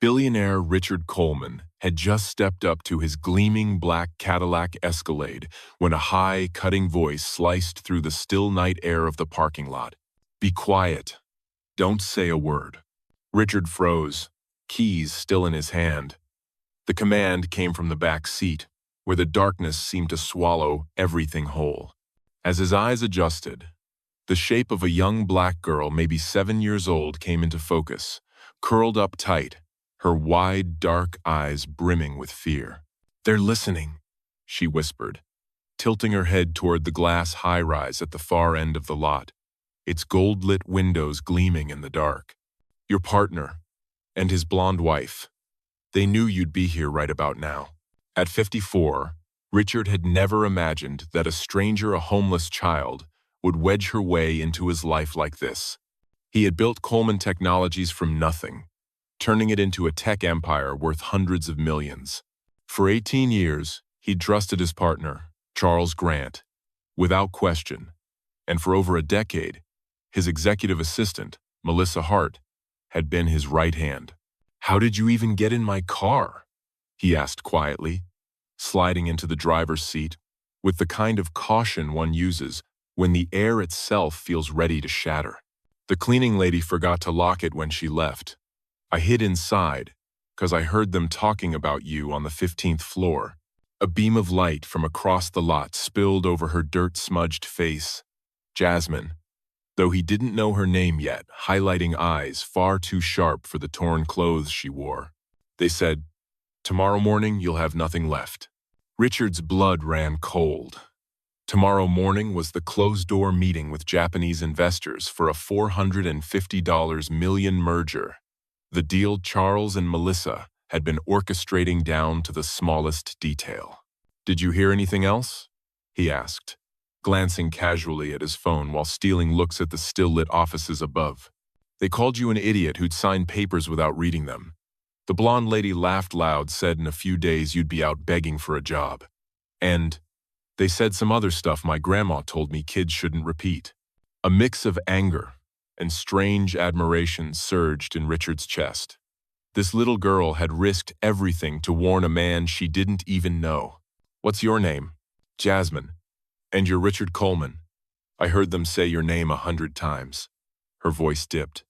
Billionaire Richard Coleman had just stepped up to his gleaming black Cadillac Escalade when a high, cutting voice sliced through the still night air of the parking lot. "Be quiet. Don't say a word." Richard froze, keys still in his hand. The command came from the back seat, where the darkness seemed to swallow everything whole. As his eyes adjusted, the shape of a young black girl, maybe 7 years old, came into focus, curled up tight, her wide, dark eyes brimming with fear. "They're listening," she whispered, tilting her head toward the glass high-rise at the far end of the lot, its gold-lit windows gleaming in the dark. "Your partner and his blonde wife. They knew you'd be here right about now." At 54, Richard had never imagined that a stranger, a homeless child, would wedge her way into his life like this. He had built Coleman Technologies from nothing, turning it into a tech empire worth hundreds of millions. For 18 years, he'd trusted his partner, Charles Grant, without question, and for over a decade, his executive assistant, Melissa Hart, had been his right hand. "How did you even get in my car?" he asked quietly, sliding into the driver's seat, with the kind of caution one uses when the air itself feels ready to shatter. "The cleaning lady forgot to lock it when she left. I hid inside, 'cause I heard them talking about you on the 15th floor. A beam of light from across the lot spilled over her dirt-smudged face. Jasmine, though he didn't know her name yet, highlighting eyes far too sharp for the torn clothes she wore. They said, 'Tomorrow morning you'll have nothing left.'" Richard's blood ran cold. Tomorrow morning was the closed-door meeting with Japanese investors for a $450 million merger. The deal Charles and Melissa had been orchestrating down to the smallest detail. "Did you hear anything else?" he asked, glancing casually at his phone while stealing looks at the still-lit offices above. "They called you an idiot who'd signed papers without reading them. The blonde lady laughed loud, said in a few days you'd be out begging for a job. And they said some other stuff my grandma told me kids shouldn't repeat." A mix of anger and strange admiration surged in Richard's chest. This little girl had risked everything to warn a man she didn't even know. "What's your name?" "Jasmine. And you're Richard Coleman. I heard them say your name 100 times. Her voice dipped.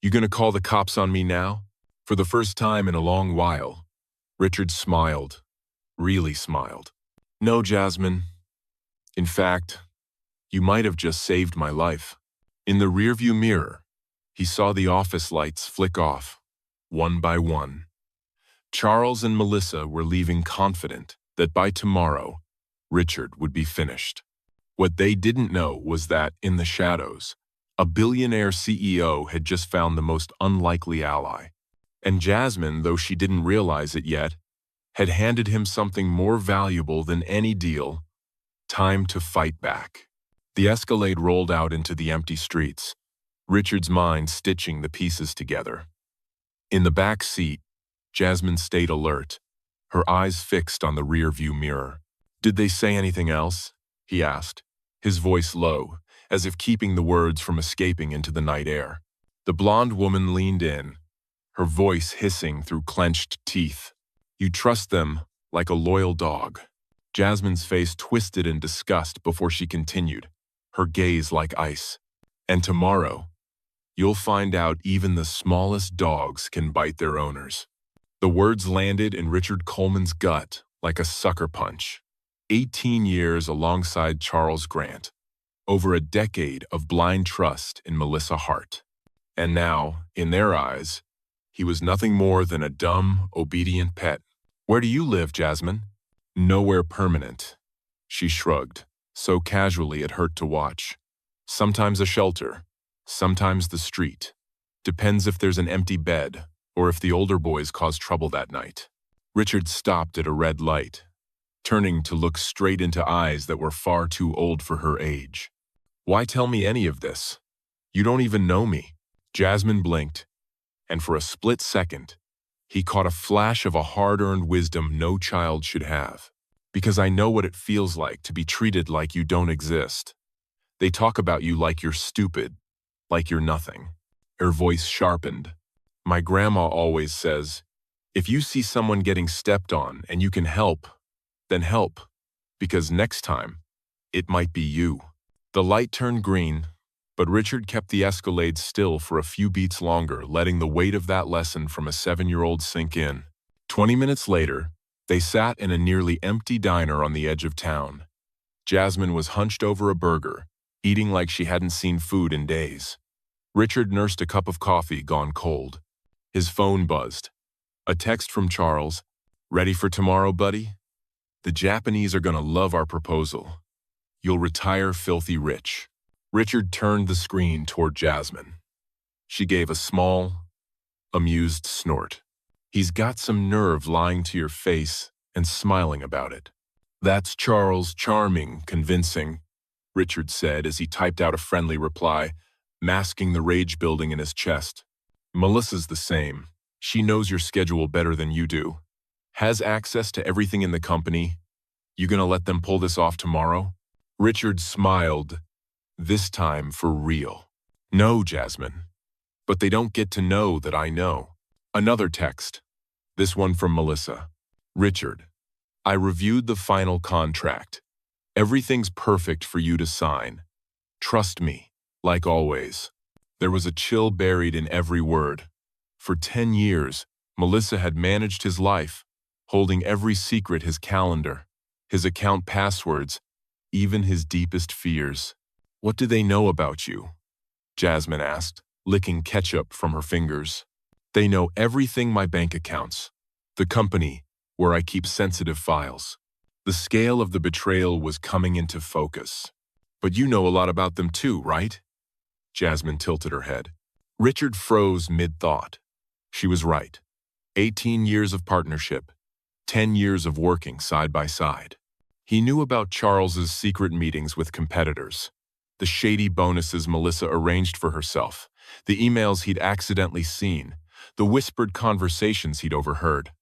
"You gonna call the cops on me now?" For the first time in a long while, Richard smiled, really smiled. "No, Jasmine. In fact, you might have just saved my life." In the rearview mirror, he saw the office lights flick off, one by one. Charles and Melissa were leaving confident that by tomorrow, Richard would be finished. What they didn't know was that, in the shadows, a billionaire CEO had just found the most unlikely ally. And Jasmine, though she didn't realize it yet, had handed him something more valuable than any deal: time to fight back. The Escalade rolled out into the empty streets, Richard's mind stitching the pieces together. In the back seat, Jasmine stayed alert, her eyes fixed on the rear-view mirror. "Did they say anything else?" he asked, his voice low, as if keeping the words from escaping into the night air. The blonde woman leaned in, her voice hissing through clenched teeth. "You trust them like a loyal dog." Jasmine's face twisted in disgust before she continued, her gaze like ice. "And tomorrow, you'll find out even the smallest dogs can bite their owners." The words landed in Richard Coleman's gut like a sucker punch. 18 years alongside Charles Grant, over a decade of blind trust in Melissa Hart. And now, in their eyes, he was nothing more than a dumb, obedient pet. "Where do you live, Jasmine?" "Nowhere permanent." She shrugged, so casually it hurt to watch. "Sometimes a shelter, sometimes the street. Depends if there's an empty bed or if the older boys cause trouble that night." Richard stopped at a red light, turning to look straight into eyes that were far too old for her age. "Why tell me any of this? You don't even know me." Jasmine blinked, and for a split second, he caught a flash of a hard-earned wisdom no child should have. "Because I know what it feels like to be treated like you don't exist. They talk about you like you're stupid, like you're nothing." Her voice sharpened. "My grandma always says, If you see someone getting stepped on and you can help, then help, because next time, it might be you. The light turned green, but Richard kept the Escalade still for a few beats longer, letting the weight of that lesson from a 7-year-old sink in. 20 minutes later, they sat in a nearly empty diner on the edge of town. Jasmine was hunched over a burger, eating like she hadn't seen food in days. Richard nursed a cup of coffee gone cold. His phone buzzed. A text from Charles. "Ready for tomorrow, buddy? The Japanese are gonna love our proposal. You'll retire filthy rich." Richard turned the screen toward Jasmine. She gave a small, amused snort. "He's got some nerve lying to your face and smiling about it." "That's Charles, charming, convincing," Richard said as he typed out a friendly reply, masking the rage building in his chest. "Melissa's the same. She knows your schedule better than you do. Has access to everything in the company. You gonna let them pull this off tomorrow?" Richard smiled, this time for real. "No, Jasmine. But they don't get to know that I know." Another text. This one from Melissa. "Richard, I reviewed the final contract. Everything's perfect for you to sign. Trust me, like always." There was a chill buried in every word. For 10 years, Melissa had managed his life, holding every secret, his calendar, his account passwords, even his deepest fears. "What do they know about you?" Jasmine asked, licking ketchup from her fingers. "They know everything, my bank accounts, the company, where I keep sensitive files." The scale of the betrayal was coming into focus. "But you know a lot about them too, right?" Jasmine tilted her head. Richard froze mid-thought. She was right. 18 years of partnership, 10 years of working side by side. He knew about Charles's secret meetings with competitors, the shady bonuses Melissa arranged for herself, the emails he'd accidentally seen, the whispered conversations he'd overheard.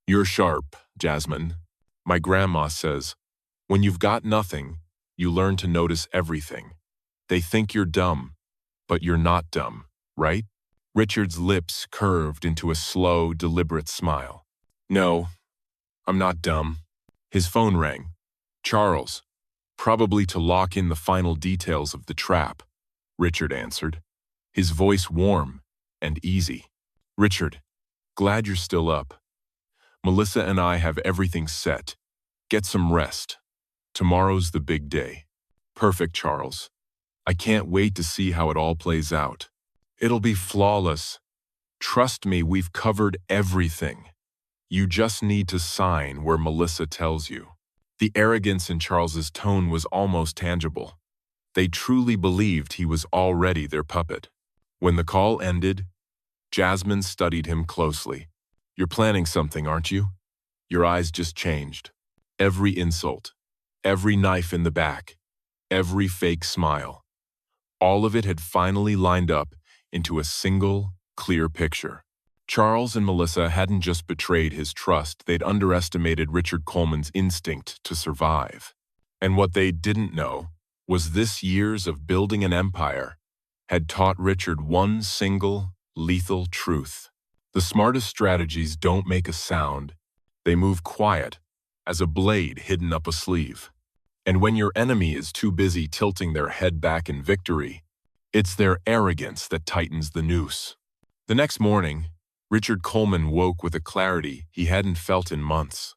"You're sharp, Jasmine. My grandma says, when you've got nothing, you learn to notice everything. They think you're dumb, but you're not dumb, right?" Richard's lips curved into a slow, deliberate smile. "No, I'm not dumb." His phone rang. "Charles, probably to lock in the final details of the trap," Richard answered, his voice warm and easy. "Richard, glad you're still up. Melissa and I have everything set. Get some rest. Tomorrow's the big day." "Perfect, Charles. I can't wait to see how it all plays out. It'll be flawless. Trust me, we've covered everything. You just need to sign where Melissa tells you." The arrogance in Charles's tone was almost tangible. They truly believed he was already their puppet. When the call ended, Jasmine studied him closely. "You're planning something, aren't you?" Your eyes just changed. Every insult, every knife in the back, every fake smile. All of it had finally lined up into a single, clear picture. Charles and Melissa hadn't just betrayed his trust, they'd underestimated Richard Coleman's instinct to survive. And what they didn't know was this years of building an empire had taught Richard one single, lethal truth. The smartest strategies don't make a sound. They move quiet, as a blade hidden up a sleeve. And when your enemy is too busy tilting their head back in victory, it's their arrogance that tightens the noose. The next morning, Richard Coleman woke with a clarity he hadn't felt in months.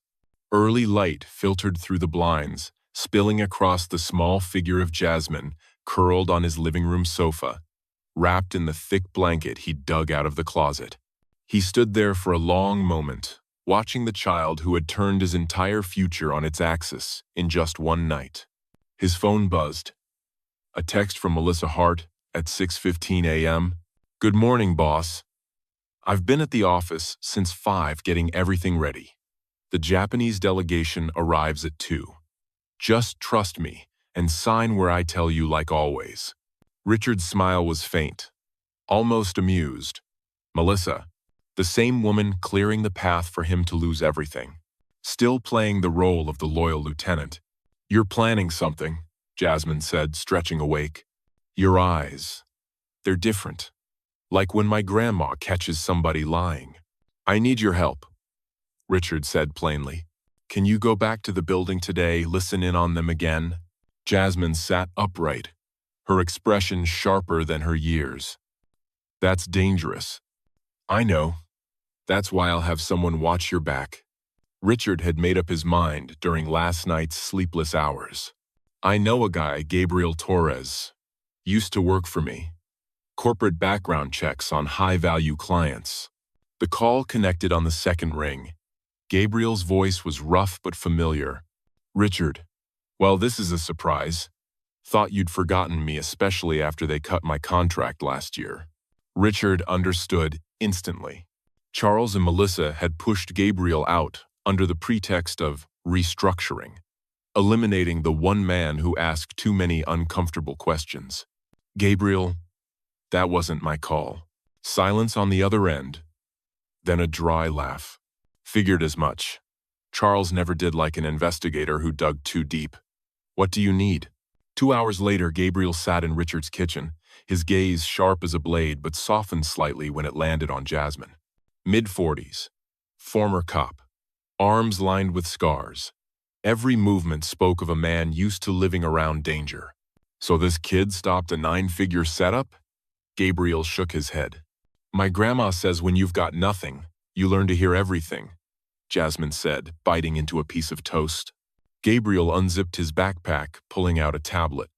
Early light filtered through the blinds, spilling across the small figure of Jasmine, curled on his living room sofa, wrapped in the thick blanket he'd dug out of the closet. He stood there for a long moment, watching the child who had turned his entire future on its axis in just one night. His phone buzzed. A text from Melissa Hart at 6:15 a.m. "Good morning, boss. I've been at the office since 5 getting everything ready. The Japanese delegation arrives at 2. Just trust me and sign where I tell you like always." Richard's smile was faint, almost amused. Melissa, the same woman clearing the path for him to lose everything, still playing the role of the loyal lieutenant. "You're planning something," Jasmine said, stretching awake. "Your eyes, they're different. Like when my grandma catches somebody lying. I need your help." Richard said plainly. "Can you go back to the building today, listen in on them again?" Jasmine sat upright, her expression sharper than her years. "That's dangerous." "I know. That's why I'll have someone watch your back." Richard had made up his mind during last night's sleepless hours. "I know a guy, Gabriel Torres. Used to work for me. Corporate background checks on high-value clients." The call connected on the second ring. Gabriel's voice was rough but familiar. "Richard, well, this is a surprise. Thought you'd forgotten me, especially after they cut my contract last year." Richard understood instantly. Charles and Melissa had pushed Gabriel out under the pretext of restructuring, eliminating the one man who asked too many uncomfortable questions. "Gabriel, that wasn't my call." Silence on the other end, then a dry laugh. "Figured as much. Charles never did like an investigator who dug too deep. What do you need?" 2 hours later, Gabriel sat in Richard's kitchen, his gaze sharp as a blade but softened slightly when it landed on Jasmine. Mid-40s, former cop, arms lined with scars. Every movement spoke of a man used to living around danger. "So this kid stopped a 9-figure setup?" Gabriel shook his head. "My grandma says when you've got nothing, you learn to hear everything," Jasmine said, biting into a piece of toast. Gabriel unzipped his backpack, pulling out a tablet.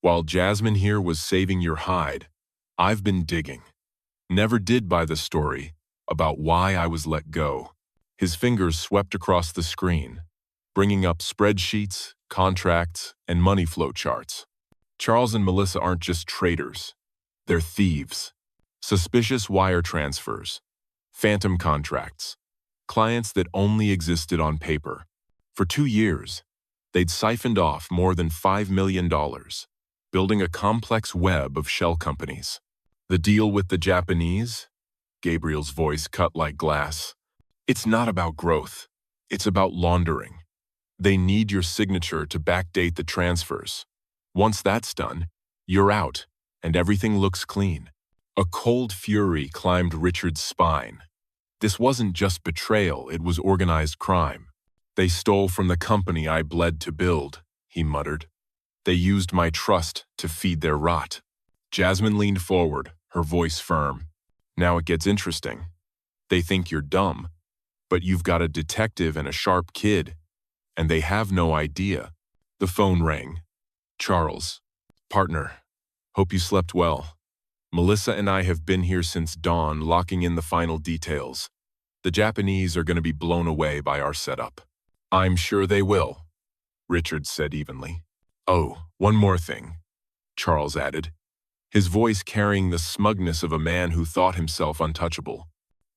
"While Jasmine here was saving your hide, I've been digging. Never did buy the story about why I was let go." His fingers swept across the screen, bringing up spreadsheets, contracts, and money flow charts. Charles and Melissa aren't just traders. They're thieves. Suspicious wire transfers, phantom contracts, clients that only existed on paper. For 2 years, they'd siphoned off more than $5 million, building a complex web of shell companies. "The deal with the Japanese?" Gabriel's voice cut like glass. "It's not about growth. It's about laundering. They need your signature to backdate the transfers. Once that's done, you're out, and everything looks clean." A cold fury climbed Richard's spine. This wasn't just betrayal, it was organized crime. "They stole from the company I bled to build," he muttered. "They used my trust to feed their rot." Jasmine leaned forward, her voice firm. "Now it gets interesting. They think you're dumb, but you've got a detective and a sharp kid, and they have no idea." The phone rang. "Charles, partner, hope you slept well. Melissa and I have been here since dawn, locking in the final details. The Japanese are going to be blown away by our setup." "I'm sure they will," Richard said evenly. "Oh, one more thing," Charles added, his voice carrying the smugness of a man who thought himself untouchable.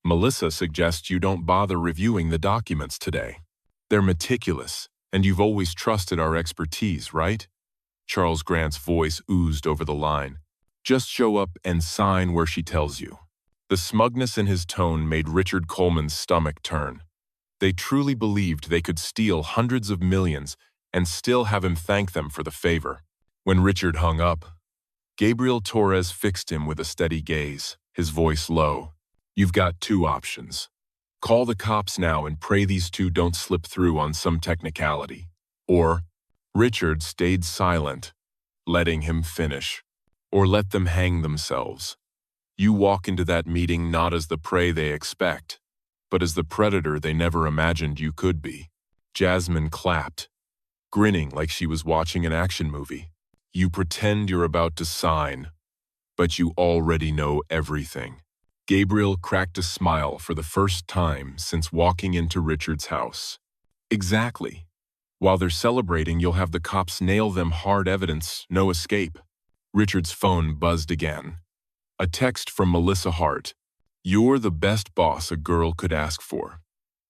"Melissa suggests you don't bother reviewing the documents today. They're meticulous, and you've always trusted our expertise, right?" Charles Grant's voice oozed over the line. "Just show up and sign where she tells you." The smugness in his tone made Richard Coleman's stomach turn. They truly believed they could steal hundreds of millions and still have him thank them for the favor. When Richard hung up, Gabriel Torres fixed him with a steady gaze, his voice low. "You've got 2 options. Call the cops now and pray these 2 don't slip through on some technicality. Or," Richard stayed silent, letting him finish, "or let them hang themselves. You walk into that meeting not as the prey they expect, but as the predator they never imagined you could be." Jasmine clapped, grinning like she was watching an action movie. "You pretend you're about to sign, but you already know everything." Gabriel cracked a smile for the first time since walking into Richard's house. "Exactly. While they're celebrating, you'll have the cops nail them hard evidence, no escape." Richard's phone buzzed again. A text from Melissa Hart. "You're the best boss a girl could ask for.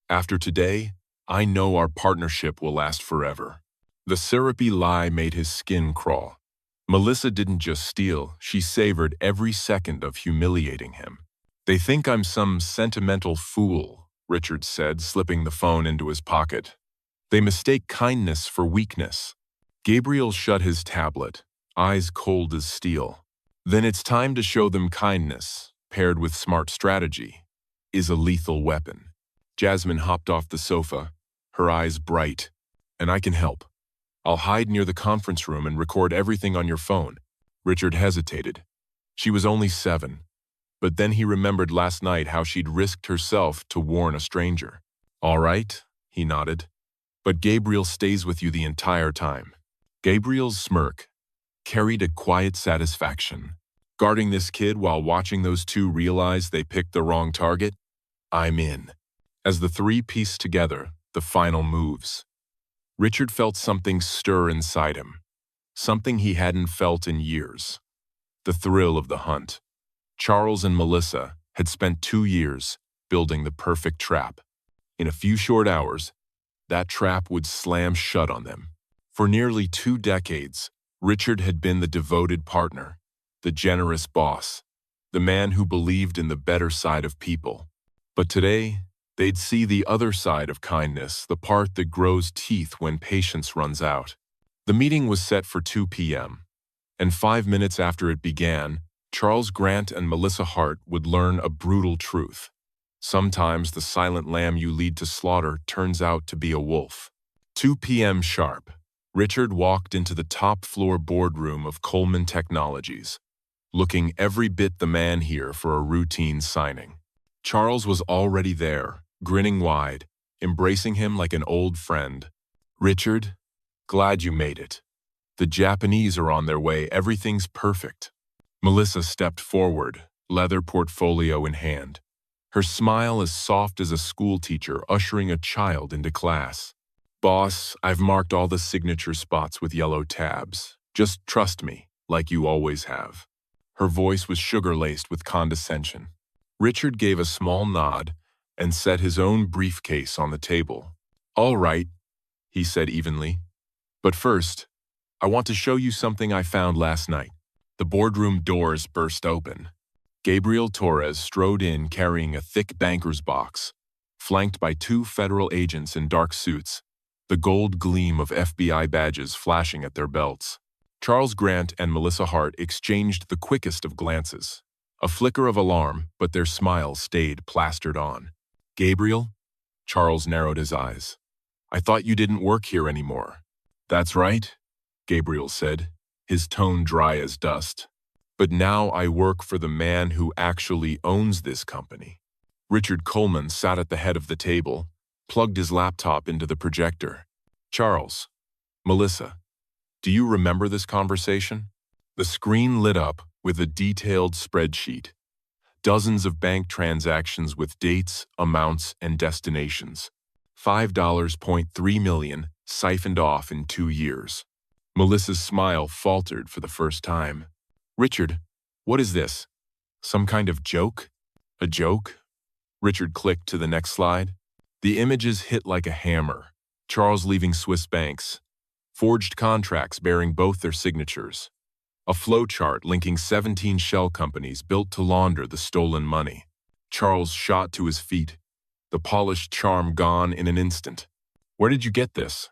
After today, I know our partnership will last forever." The syrupy lie made his skin crawl. Melissa didn't just steal, she savored every second of humiliating him. "They think I'm some sentimental fool," Richard said, slipping the phone into his pocket. "They mistake kindness for weakness." Gabriel shut his tablet, eyes cold as steel. "Then it's time to show them kindness, paired with smart strategy, is a lethal weapon." Jasmine hopped off the sofa, her eyes bright. And I can help. I'll hide near the conference room and record everything on your phone. Richard hesitated. She was only 7. But then he remembered last night how she'd risked herself to warn a stranger. All right, he nodded. But Gabriel stays with you the entire time. Gabriel's smirk carried a quiet satisfaction. Guarding this kid while watching those two realize they picked the wrong target? I'm in. As the three pieced together the final moves, Richard felt something stir inside him. Something he hadn't felt in years. The thrill of the hunt. Charles and Melissa had spent 2 years building the perfect trap. In a few short hours, that trap would slam shut on them. For nearly 2 decades, Richard had been the devoted partner, the generous boss, the man who believed in the better side of people. But today, they'd see the other side of kindness, the part that grows teeth when patience runs out. The meeting was set for 2 p.m., and 5 minutes after it began, Charles Grant and Melissa Hart would learn a brutal truth. Sometimes the silent lamb you lead to slaughter turns out to be a wolf. 2 p.m. sharp, Richard walked into the top-floor boardroom of Coleman Technologies, looking every bit the man here for a routine signing. Charles was already there, grinning wide, embracing him like an old friend. Richard, glad you made it. The Japanese are on their way, everything's perfect. Melissa stepped forward, leather portfolio in hand. Her smile as soft as a schoolteacher ushering a child into class. Boss, I've marked all the signature spots with yellow tabs. Just trust me, like you always have. Her voice was sugar-laced with condescension. Richard gave a small nod and set his own briefcase on the table. All right, he said evenly. But first, I want to show you something I found last night. The boardroom doors burst open. Gabriel Torres strode in carrying a thick banker's box, flanked by 2 federal agents in dark suits, the gold gleam of FBI badges flashing at their belts. Charles Grant and Melissa Hart exchanged the quickest of glances. A flicker of alarm, but their smiles stayed plastered on. Gabriel? Charles narrowed his eyes. I thought you didn't work here anymore. That's right, Gabriel said, his tone dry as dust. But now I work for the man who actually owns this company. Richard Coleman sat at the head of the table, plugged his laptop into the projector. Charles, Melissa, do you remember this conversation? The screen lit up with a detailed spreadsheet. Dozens of bank transactions with dates, amounts, and destinations. $5.3 million siphoned off in 2 years. Melissa's smile faltered for the first time. Richard, what is this? Some kind of joke? A joke? Richard clicked to the next slide. The images hit like a hammer. Charles leaving Swiss banks. Forged contracts bearing both their signatures. A flowchart linking 17 shell companies built to launder the stolen money. Charles shot to his feet, the polished charm gone in an instant. Where did you get this?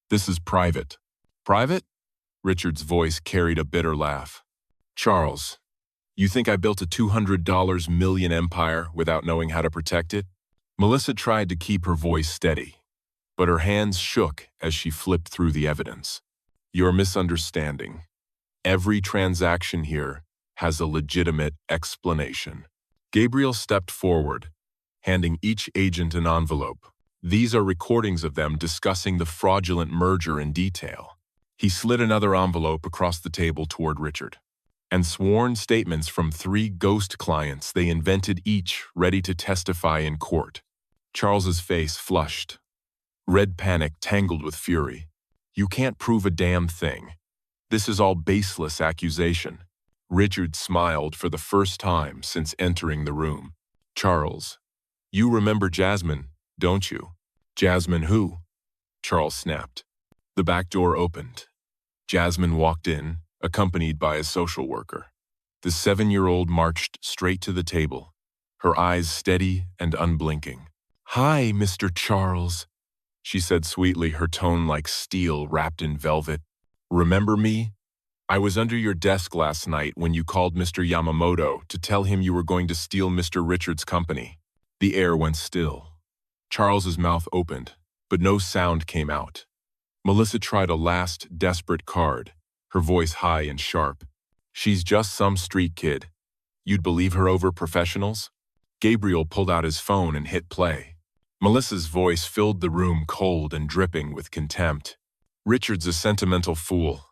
This is private. Private? Richard's voice carried a bitter laugh. Charles, you think I built a $200 million empire without knowing how to protect it? Melissa tried to keep her voice steady, but her hands shook as she flipped through the evidence. You're misunderstanding. Every transaction here has a legitimate explanation. Gabriel stepped forward, handing each agent an envelope. These are recordings of them discussing the fraudulent merger in detail. He slid another envelope across the table toward Richard. And sworn statements from 3 ghost clients they invented, each ready to testify in court. Charles's face flushed. Red panic tangled with fury. You can't prove a damn thing. This is all baseless accusation. Richard smiled for the first time since entering the room. Charles, you remember Jasmine, don't you? Jasmine who? Charles snapped. The back door opened. Jasmine walked in, accompanied by a social worker. The 7-year-old marched straight to the table, her eyes steady and unblinking. Hi, Mr. Charles, she said sweetly, her tone like steel wrapped in velvet. Remember me? I was under your desk last night when you called Mr. Yamamoto to tell him you were going to steal Mr. Richard's company. The air went still. Charles's mouth opened, but no sound came out. Melissa tried a last, desperate card, her voice high and sharp. "She's just some street kid. You'd believe her over professionals?" Gabriel pulled out his phone and hit play. Melissa's voice filled the room cold and dripping with contempt. "Richard's a sentimental fool.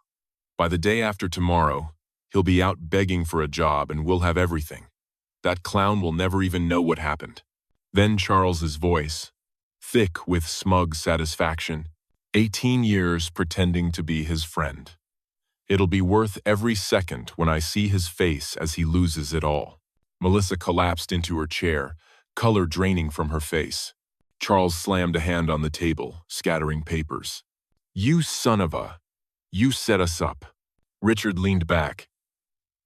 By the day after tomorrow, he'll be out begging for a job and we'll have everything. That clown will never even know what happened." Then Charles's voice, thick with smug satisfaction. 18 years pretending to be his friend. It'll be worth every second when I see his face as he loses it all. Melissa collapsed into her chair, color draining from her face. Charles slammed a hand on the table, scattering papers. "You son of a... You set us up." Richard leaned back,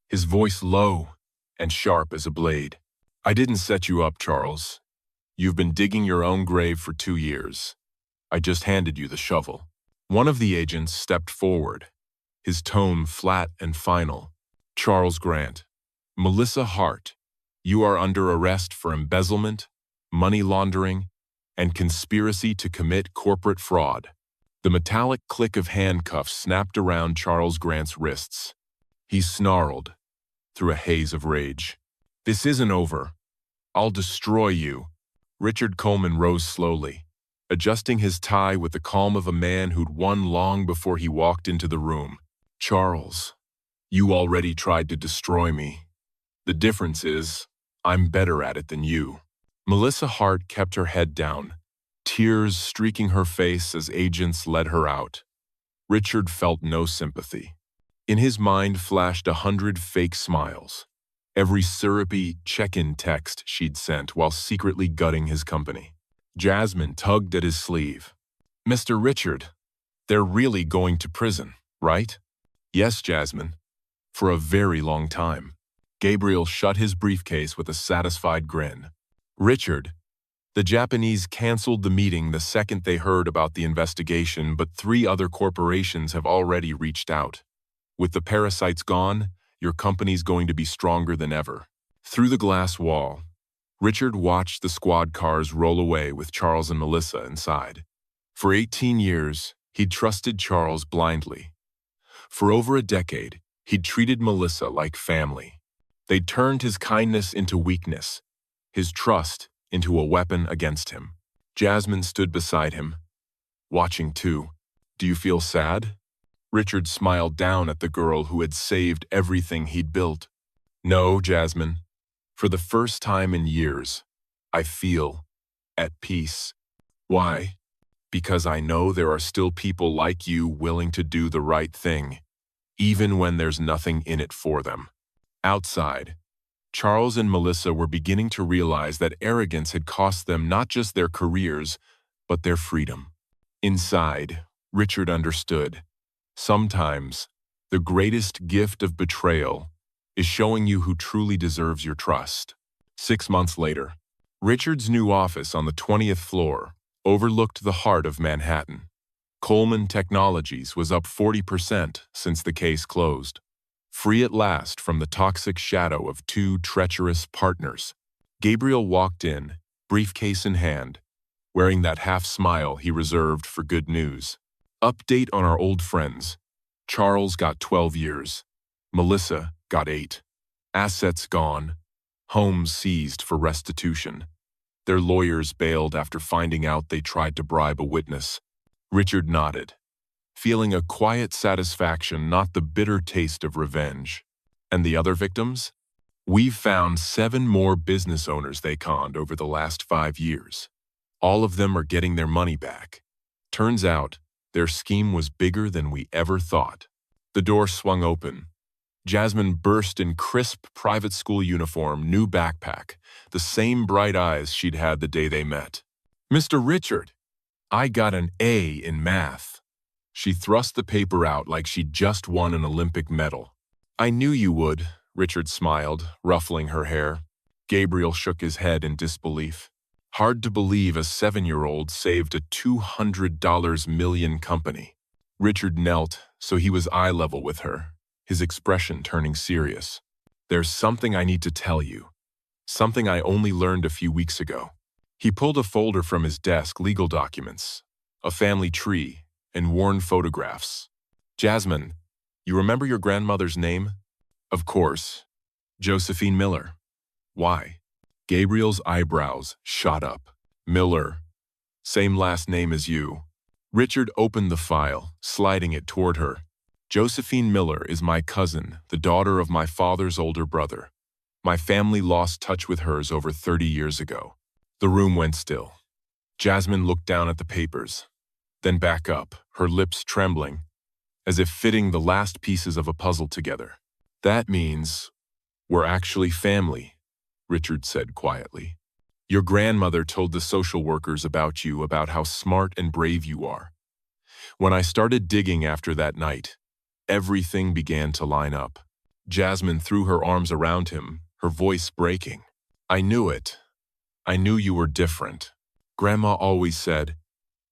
his voice low and sharp as a blade. "I didn't set you up, Charles. You've been digging your own grave for 2 years. I just handed you the shovel." One of the agents stepped forward, his tone flat and final. "Charles Grant, Melissa Hart, you are under arrest for embezzlement, money laundering, and conspiracy to commit corporate fraud." The metallic click of handcuffs snapped around Charles Grant's wrists. He snarled, through a haze of rage. "This isn't over. I'll destroy you." Richard Coleman rose slowly, adjusting his tie with the calm of a man who'd won long before he walked into the room. "Charles, you already tried to destroy me. The difference is, I'm better at it than you." Melissa Hart kept her head down, tears streaking her face as agents led her out. Richard felt no sympathy. In his mind flashed 100 fake smiles, every syrupy check-in text she'd sent while secretly gutting his company. Jasmine tugged at his sleeve. "Mr. Richard, they're really going to prison, right?" "Yes, Jasmine. For a very long time." Gabriel shut his briefcase with a satisfied grin. "Richard, the Japanese canceled the meeting the second they heard about the investigation, but 3 other corporations have already reached out. With the parasites gone, your company's going to be stronger than ever." Through the glass wall, Richard watched the squad cars roll away with Charles and Melissa inside. For 18 years, he'd trusted Charles blindly. For over a decade, he'd treated Melissa like family. They'd turned his kindness into weakness, his trust into a weapon against him. Jasmine stood beside him, watching too. "Do you feel sad?" Richard smiled down at the girl who had saved everything he'd built. "No, Jasmine. For the first time in years, I feel at peace." "Why?" "Because I know there are still people like you willing to do the right thing, even when there's nothing in it for them." Outside, Charles and Melissa were beginning to realize that arrogance had cost them not just their careers, but their freedom. Inside, Richard understood. Sometimes, the greatest gift of betrayal is showing you who truly deserves your trust. 6 months later, Richard's new office on the 20th floor overlooked the heart of Manhattan. Coleman Technologies was up 40% since the case closed. Free at last from the toxic shadow of 2 treacherous partners, Gabriel walked in, briefcase in hand, wearing that half-smile he reserved for good news. "Update on our old friends. Charles got 12 years. Melissa got 8. Assets gone. Homes seized for restitution. Their lawyers bailed after finding out they tried to bribe a witness." Richard nodded, feeling a quiet satisfaction, not the bitter taste of revenge. "And the other victims?" "We've found 7 more business owners they conned over the last 5 years. All of them are getting their money back. Turns out, their scheme was bigger than we ever thought." The door swung open. Jasmine burst in crisp private school uniform, new backpack, the same bright eyes she'd had the day they met. "Mr. Richard, I got an A in math." She thrust the paper out like she'd just won an Olympic medal. "I knew you would," Richard smiled, ruffling her hair. Gabriel shook his head in disbelief. Hard to believe a 7-year-old saved a $200 million company. Richard knelt so he was eye level with her, his expression turning serious. "There's something I need to tell you. Something I only learned a few weeks ago." He pulled a folder from his desk, legal documents, a family tree, and worn photographs. Jasmine, you remember your grandmother's name? Of course, Josephine Miller. Why? Gabriel's eyebrows shot up. Miller. Same last name as you. Richard opened the file, sliding it toward her. Josephine Miller is my cousin, the daughter of my father's older brother. My family lost touch with hers over 30 years ago. The room went still. Jasmine looked down at the papers, then back up, her lips trembling, as if fitting the last pieces of a puzzle together. That means we're actually family, Richard said quietly. Your grandmother told the social workers about you, about how smart and brave you are. When I started digging after that night, everything began to line up. Jasmine threw her arms around him, her voice breaking. I knew it. I knew you were different. Grandma always said,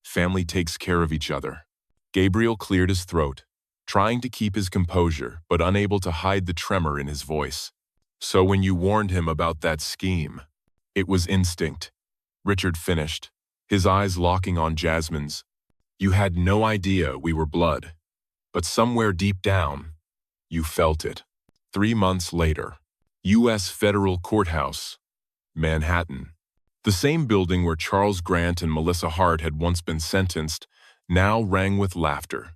family takes care of each other. Gabriel cleared his throat, trying to keep his composure, but unable to hide the tremor in his voice. So when you warned him about that scheme, it was instinct, Richard finished, his eyes locking on Jasmine's. You had no idea we were blood, but somewhere deep down, you felt it. 3 months later, U.S. Federal Courthouse, Manhattan. The same building where Charles Grant and Melissa Hart had once been sentenced now rang with laughter.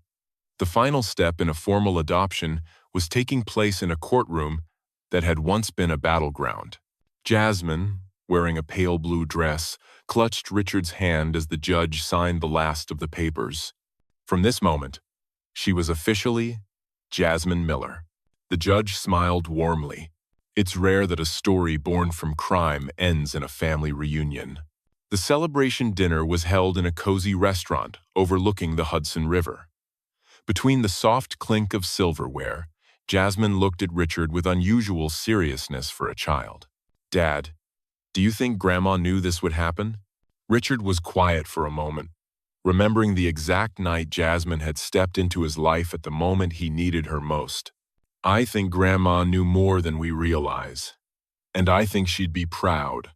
The final step in a formal adoption was taking place in a courtroom that had once been a battleground. Jasmine, wearing a pale blue dress, clutched Richard's hand as the judge signed the last of the papers. From this moment, she was officially Jasmine Miller. The judge smiled warmly. It's rare that a story born from crime ends in a family reunion. The celebration dinner was held in a cozy restaurant overlooking the Hudson River. Between the soft clink of silverware, Jasmine looked at Richard with unusual seriousness for a child. Dad, do you think Grandma knew this would happen? Richard was quiet for a moment, remembering the exact night Jasmine had stepped into his life at the moment he needed her most. I think Grandma knew more than we realize, and I think she'd be proud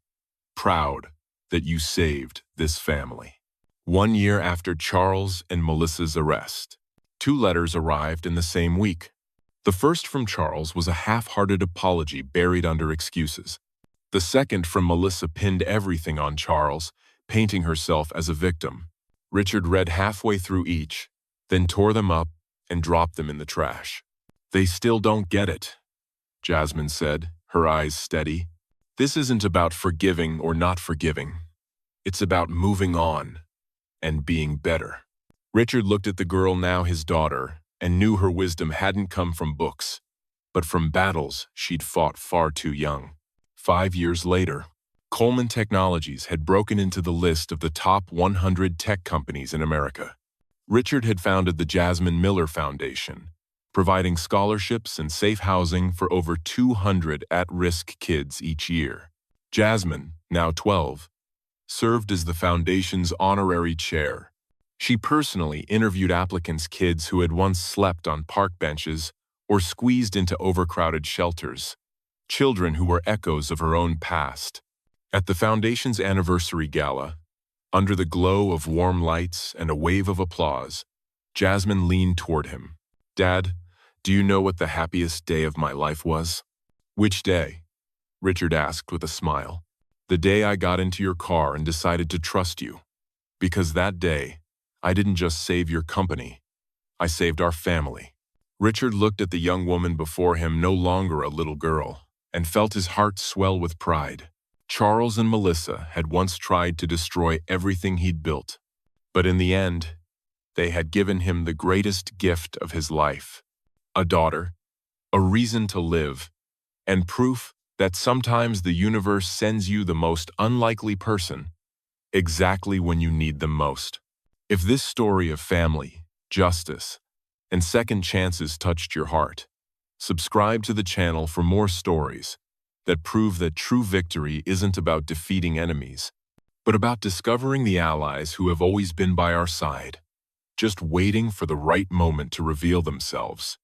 that you saved this family. 1 year after Charles and Melissa's arrest, 2 letters arrived in the same week. The first from Charles was a half-hearted apology buried under excuses. The second from Melissa pinned everything on Charles, painting herself as a victim. Richard read halfway through each, then tore them up and dropped them in the trash. They still don't get it, Jasmine said, her eyes steady. This isn't about forgiving or not forgiving. It's about moving on and being better. Richard looked at the girl, now his daughter, and knew her wisdom hadn't come from books, but from battles she'd fought far too young. 5 years later, Coleman Technologies had broken into the list of the top 100 tech companies in America. Richard had founded the Jasmine Miller Foundation, providing scholarships and safe housing for over 200 at-risk kids each year. Jasmine, now 12, served as the foundation's honorary chair. She personally interviewed applicants' kids who had once slept on park benches or squeezed into overcrowded shelters, children who were echoes of her own past. At the foundation's anniversary gala, under the glow of warm lights and a wave of applause, Jasmine leaned toward him. Dad, do you know what the happiest day of my life was? Which day? Richard asked with a smile. The day I got into your car and decided to trust you. Because that day, I didn't just save your company, I saved our family. Richard looked at the young woman before him, no longer a little girl, and felt his heart swell with pride. Charles and Melissa had once tried to destroy everything he'd built, but in the end, they had given him the greatest gift of his life. A daughter, a reason to live, and proof that sometimes the universe sends you the most unlikely person exactly when you need them most. If this story of family, justice, and second chances touched your heart, subscribe to the channel for more stories that prove that true victory isn't about defeating enemies, but about discovering the allies who have always been by our side, just waiting for the right moment to reveal themselves.